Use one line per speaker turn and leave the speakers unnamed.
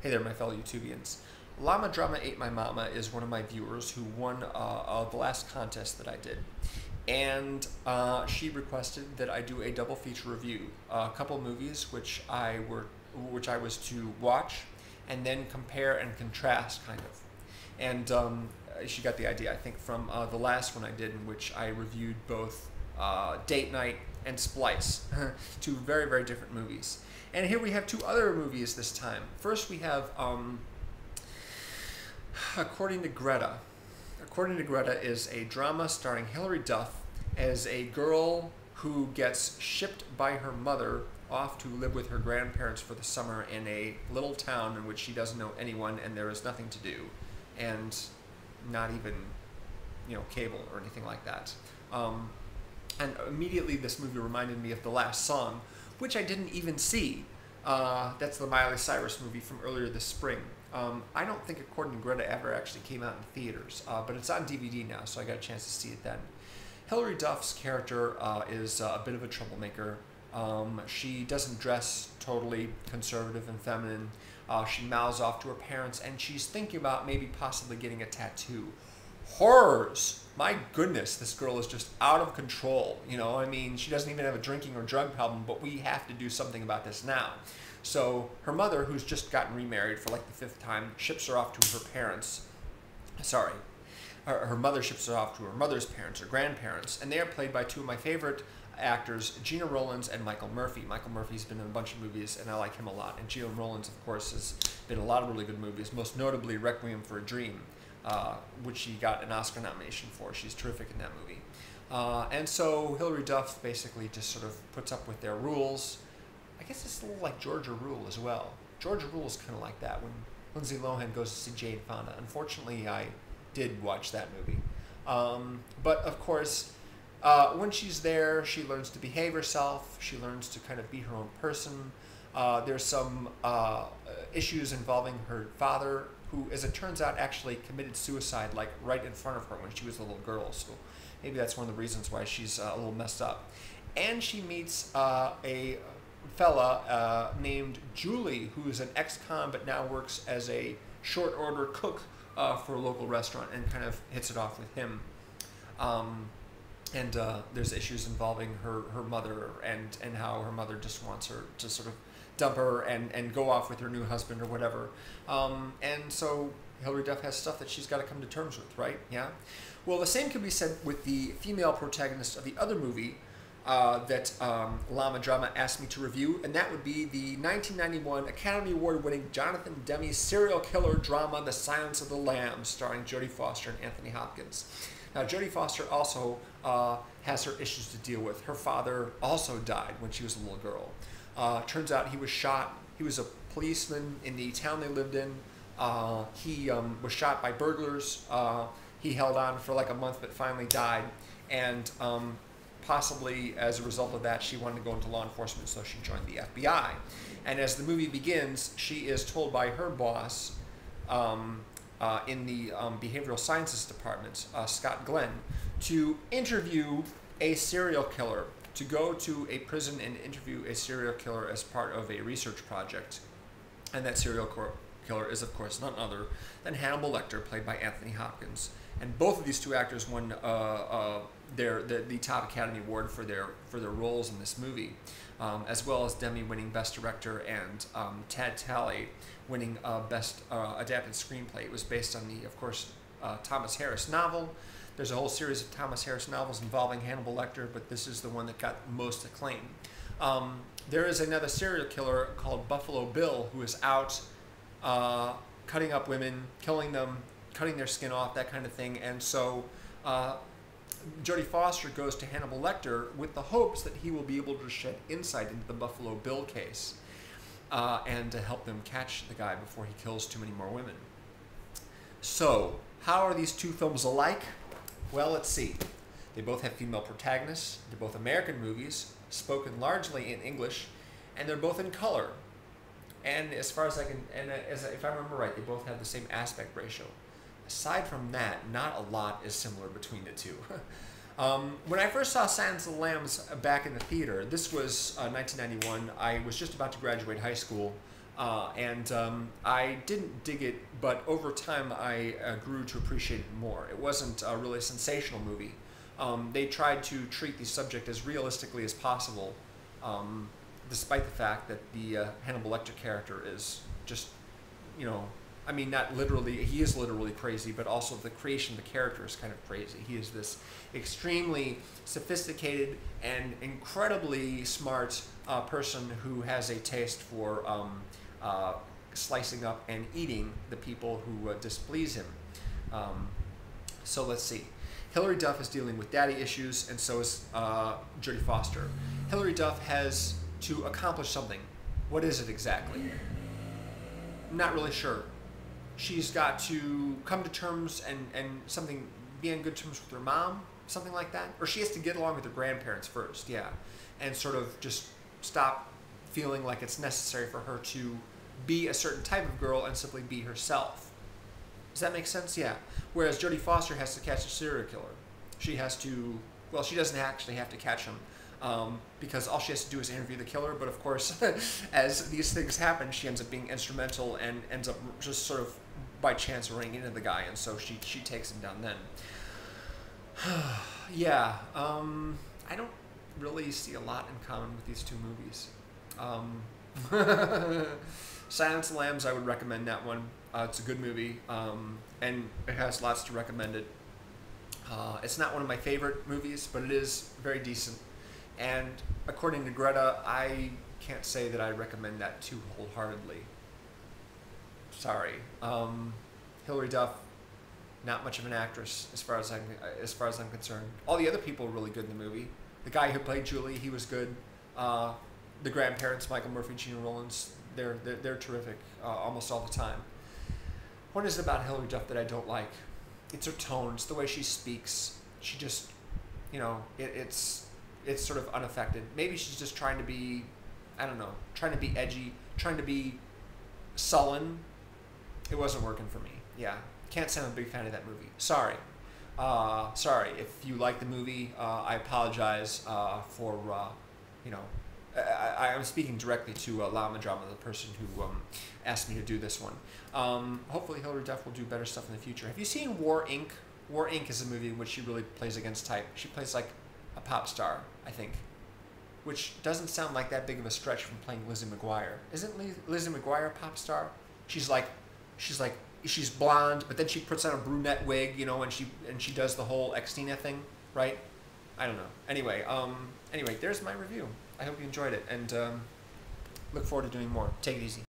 Hey there, my fellow YouTubians. Llamadrama Ate My Mama is one of my viewers who won the last contest that I did. And she requested that I do a double feature review. A couple movies which I was to watch and then compare and contrast, kind of. And she got the idea, I think, from the last one I did, in which I reviewed both Date Night and Splice, two very, very different movies. And here we have two other movies this time. First we have According to Greta. According to Greta is a drama starring Hilary Duff as a girl who gets shipped by her mother off to live with her grandparents for the summer in a little town in which she doesn't know anyone and there is nothing to do, and not even, cable or anything like that. And immediately this movie reminded me of The Last Song, which I didn't even see. That's the Miley Cyrus movie from earlier this spring. I don't think According to Greta ever actually came out in theaters, but it's on DVD now, so I got a chance to see it then. Hilary Duff's character is a bit of a troublemaker. She doesn't dress totally conservative and feminine. She mouths off to her parents, and she's thinking about maybe possibly getting a tattoo. Horrors! My goodness, this girl is just out of control. I mean, she doesn't even have a drinking or drug problem, but we have to do something about this now. So her mother, who's just gotten remarried for like the 5th time, ships her off to her parents. Sorry. Her mother ships her off to her mother's parents, or grandparents, and they are played by two of my favorite actors, Gina Rowlands and Michael Murphy. Michael Murphy's been in a bunch of movies, and I like him a lot. And Gina Rowlands, of course, has been in a lot of really good movies, most notably Requiem for a Dream, which she got an Oscar nomination for. She's terrific in that movie. And so Hilary Duff basically just sort of puts up with their rules. I guess it's a little like Georgia Rule as well. Georgia Rule is kind of like that, when Lindsay Lohan goes to see Jane Fonda. Unfortunately, I did watch that movie. But of course, when she's there, she learns to behave herself. She learns to kind of be her own person. There's some issues involving her father, who, as it turns out, actually committed suicide like right in front of her when she was a little girl. So maybe that's one of the reasons why she's a little messed up. And she meets a fella named Julie, who is an ex-con but now works as a short order cook for a local restaurant, and kind of hits it off with him. And there's issues involving her mother, and how her mother just wants her to sort of dump her and go off with her new husband or whatever. And so Hilary Duff has stuff that she's got to come to terms with, right? Yeah? Well, the same could be said with the female protagonist of the other movie that Llamadrama asked me to review, and that would be the 1991 Academy Award-winning Jonathon Demme serial killer drama The Silence of the Lambs, starring Jodie Foster and Anthony Hopkins. Now, Jodie Foster also has her issues to deal with. Her father also died when she was a little girl. Turns out he was shot. He was a policeman in the town they lived in. He was shot by burglars. He held on for like a month but finally died. And possibly as a result of that, she wanted to go into law enforcement, so she joined the FBI. And as the movie begins, she is told by her boss in the behavioral sciences department, Scott Glenn, to interview a serial killer, to go to a prison and interview a serial killer as part of a research project. And that serial killer is, of course, none other than Hannibal Lecter, played by Anthony Hopkins. And both of these two actors won the top Academy Award for their roles in this movie, as well as Demme winning Best Director and Tad Talley winning Best Adapted Screenplay. It was based on the, of course, Thomas Harris novel. There's a whole series of Thomas Harris novels involving Hannibal Lecter, but this is the one that got most acclaim. There is another serial killer called Buffalo Bill, who is out cutting up women, killing them, cutting their skin off, that kind of thing. And so Jodie Foster goes to Hannibal Lecter with the hopes that he will be able to shed insight into the Buffalo Bill case and to help them catch the guy before he kills too many more women. So, how are these two films alike? Well, let's see. They both have female protagonists. They're both American movies, spoken largely in English, and they're both in color. And as far as I can, if I remember right, they both have the same aspect ratio. Aside from that, not a lot is similar between the two. When I first saw Silence of the Lambs back in the theater, this was 1991. I was just about to graduate high school. I didn't dig it, but over time I grew to appreciate it more. It wasn't a really sensational movie. They tried to treat the subject as realistically as possible, despite the fact that the Hannibal Lecter character is just, you know, I mean, not literally, he is literally crazy, but also the creation of the character is kind of crazy. He is this extremely sophisticated and incredibly smart person who has a taste for slicing up and eating the people who displease him. So let's see. Hilary Duff is dealing with daddy issues, and so is Jodie Foster. Hilary Duff has to accomplish something. What is it exactly? Not really sure. She's got to come to terms and be on good terms with her mom, something like that. Or she has to get along with her grandparents first, yeah. And sort of just stop feeling like it's necessary for her to be a certain type of girl and simply be herself. Does that make sense? Yeah. Whereas Jodie Foster has to catch a serial killer. She has to, well, she doesn't actually have to catch him, because all she has to do is interview the killer. But of course, as these things happen, she ends up being instrumental and ends up just sort of by chance running into the guy, and so she takes him down then. Yeah, I don't really see a lot in common with these two movies. Silence of the Lambs, I would recommend that one. It's a good movie, and it has lots to recommend it. It's not one of my favorite movies, but it is very decent. And according to Greta, I can't say that I recommend that too wholeheartedly. Sorry. Hilary Duff, not much of an actress as far as I'm concerned. All the other people were really good in the movie. The guy who played Julie, he was good. The grandparents, Michael Murphy, Gina Rollins, they're terrific almost all the time. What is it about Hilary Duff that I don't like? It's her tone. It's the way she speaks. She just, you know, it's sort of unaffected. Maybe she's just trying to be, I don't know, trying to be edgy, trying to be sullen. It wasn't working for me. Yeah, can't say I'm a big fan of that movie. Sorry. Sorry. If you like the movie, I apologize for, you know, I'm speaking directly to llamadrama, the person who asked me to do this one. Hopefully Hilary Duff will do better stuff in the future. Have you seen War, Inc.? War, Inc. is a movie in which she really plays against type. She plays like a pop star, I think, which doesn't sound like that big of a stretch from playing Lizzie McGuire. Isn't Lizzie McGuire a pop star? She's blonde, but then she puts on a brunette wig, you know, and she does the whole Xtina thing, right? I don't know. Anyway, there's my review. I hope you enjoyed it, and look forward to doing more. Take it easy.